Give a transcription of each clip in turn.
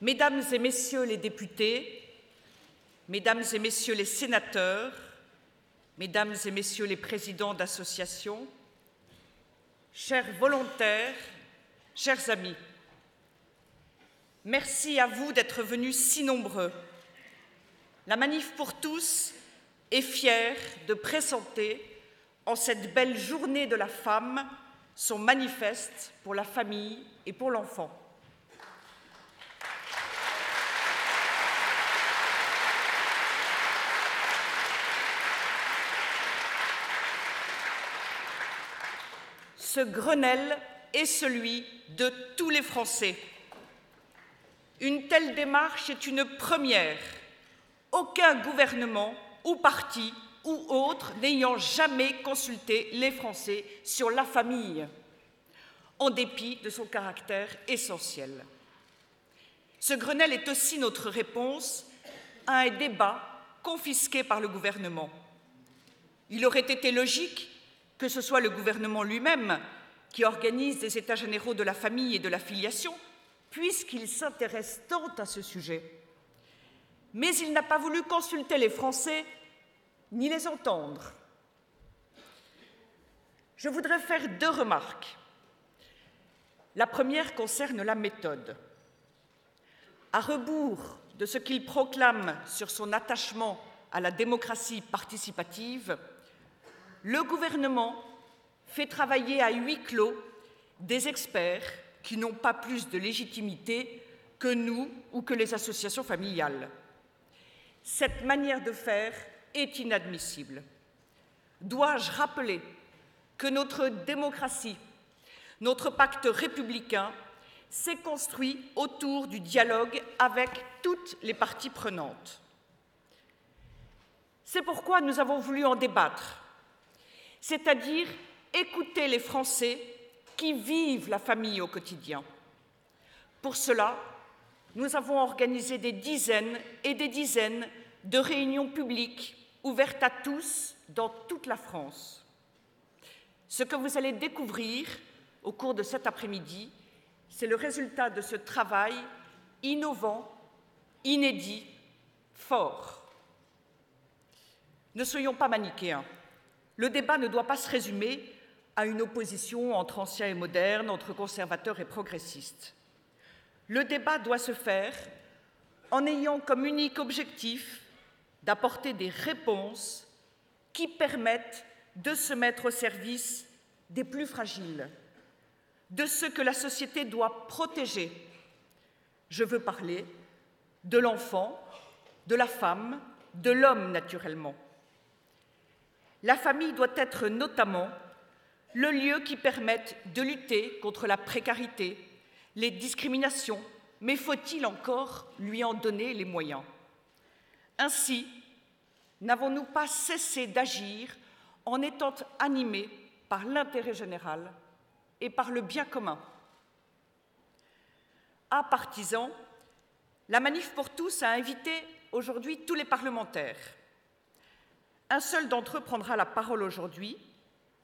Mesdames et Messieurs les députés, Mesdames et Messieurs les sénateurs, Mesdames et Messieurs les présidents d'associations, chers volontaires, chers amis, merci à vous d'être venus si nombreux. La Manif pour tous est fière de présenter, en cette belle journée de la femme, son manifeste pour la famille et pour l'enfant. Ce Grenelle est celui de tous les Français. Une telle démarche est une première. Aucun gouvernement ou parti ou autre n'ayant jamais consulté les Français sur la famille, en dépit de son caractère essentiel. Ce Grenelle est aussi notre réponse à un débat confisqué par le gouvernement. Il aurait été logique que ce soit le gouvernement lui-même qui organise des états généraux de la famille et de la filiation, puisqu'il s'intéresse tant à ce sujet. Mais il n'a pas voulu consulter les Français ni les entendre. Je voudrais faire 2 remarques. La première concerne la méthode. À rebours de ce qu'il proclame sur son attachement à la démocratie participative, le gouvernement fait travailler à huis clos des experts qui n'ont pas plus de légitimité que nous ou que les associations familiales. Cette manière de faire est inadmissible. Dois-je rappeler que notre démocratie, notre pacte républicain, s'est construit autour du dialogue avec toutes les parties prenantes. C'est pourquoi nous avons voulu en débattre, c'est-à-dire écouter les Français qui vivent la famille au quotidien. Pour cela, nous avons organisé des dizaines et des dizaines de réunions publiques ouvertes à tous dans toute la France. Ce que vous allez découvrir au cours de cet après-midi, c'est le résultat de ce travail innovant, inédit, fort. Ne soyons pas manichéens. Le débat ne doit pas se résumer à une opposition entre anciens et modernes, entre conservateurs et progressistes. Le débat doit se faire en ayant comme unique objectif d'apporter des réponses qui permettent de se mettre au service des plus fragiles, de ceux que la société doit protéger. Je veux parler de l'enfant, de la femme, de l'homme naturellement. La famille doit être notamment le lieu qui permette de lutter contre la précarité, les discriminations, mais faut-il encore lui en donner les moyens? Ainsi, n'avons-nous pas cessé d'agir en étant animés par l'intérêt général et par le bien commun? À Partisans, la Manif pour tous a invité aujourd'hui tous les parlementaires. Un seul d'entre eux prendra la parole aujourd'hui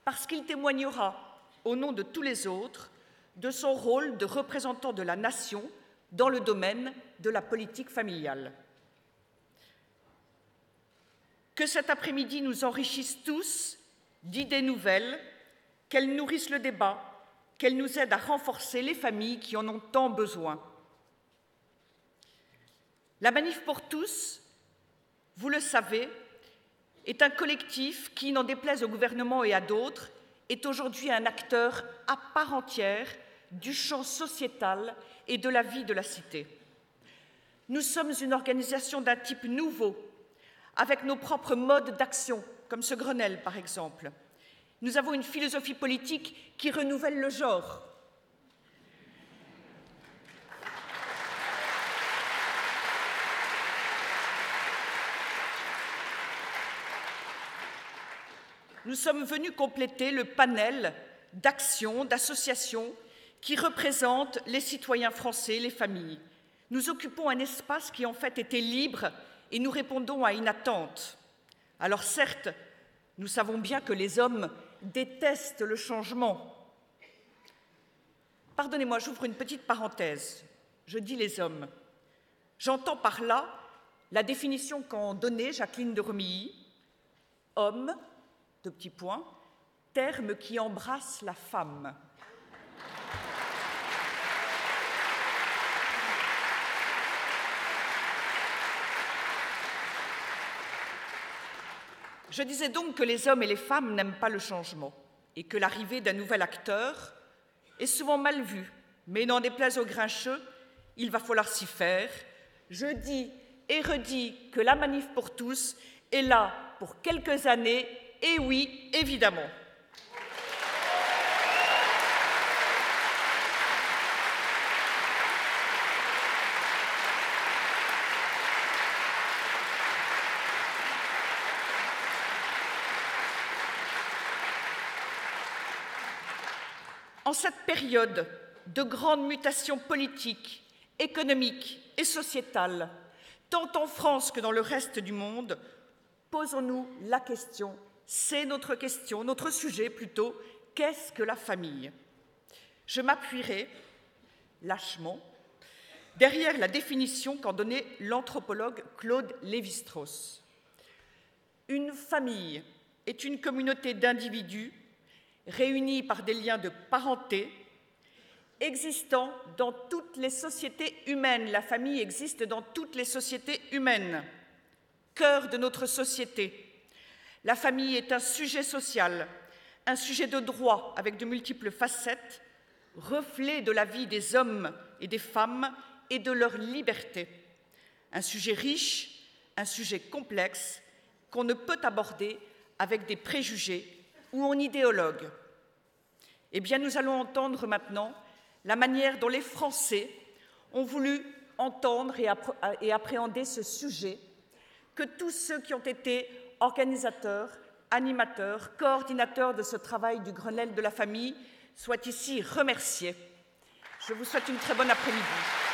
parce qu'il témoignera, au nom de tous les autres, de son rôle de représentant de la nation dans le domaine de la politique familiale. Que cet après-midi nous enrichisse tous d'idées nouvelles, qu'elles nourrissent le débat, qu'elles nous aident à renforcer les familles qui en ont tant besoin. La Manif pour tous, vous le savez, est un collectif qui, n'en déplaise au gouvernement et à d'autres, est aujourd'hui un acteur à part entière du champ sociétal et de la vie de la cité. Nous sommes une organisation d'un type nouveau, avec nos propres modes d'action, comme ce Grenelle par exemple. Nous avons une philosophie politique qui renouvelle le genre. Nous sommes venus compléter le panel d'actions, d'associations qui représentent les citoyens français, les familles. Nous occupons un espace qui en fait était libre et nous répondons à une attente. Alors certes, nous savons bien que les hommes détestent le changement. Pardonnez-moi, j'ouvre une petite parenthèse. Je dis les hommes. J'entends par là la définition qu'en donnait Jacqueline de Romilly, homme, deux petits points, terme qui embrasse la femme. Je disais donc que les hommes et les femmes n'aiment pas le changement et que l'arrivée d'un nouvel acteur est souvent mal vue. Mais n'en déplaise aux grincheux, il va falloir s'y faire. Je dis et redis que la Manif pour tous est là pour quelques années, et oui, évidemment. En cette période de grandes mutations politiques, économiques et sociétales, tant en France que dans le reste du monde, posons-nous la question, c'est notre question, notre sujet plutôt, qu'est-ce que la famille? Je m'appuierai lâchement derrière la définition qu'en donnait l'anthropologue Claude Lévi-Strauss. Une famille est une communauté d'individus réunis par des liens de parenté, existant dans toutes les sociétés humaines. La famille existe dans toutes les sociétés humaines, cœur de notre société. La famille est un sujet social, un sujet de droit avec de multiples facettes, reflet de la vie des hommes et des femmes et de leur liberté. Un sujet riche, un sujet complexe qu'on ne peut aborder avec des préjugés ou en idéologue. Eh bien, nous allons entendre maintenant la manière dont les Français ont voulu entendre et appréhender ce sujet, que tous ceux qui ont été organisateurs, animateurs, coordinateurs de ce travail du Grenelle de la famille soient ici remerciés. Je vous souhaite une très bonne après-midi.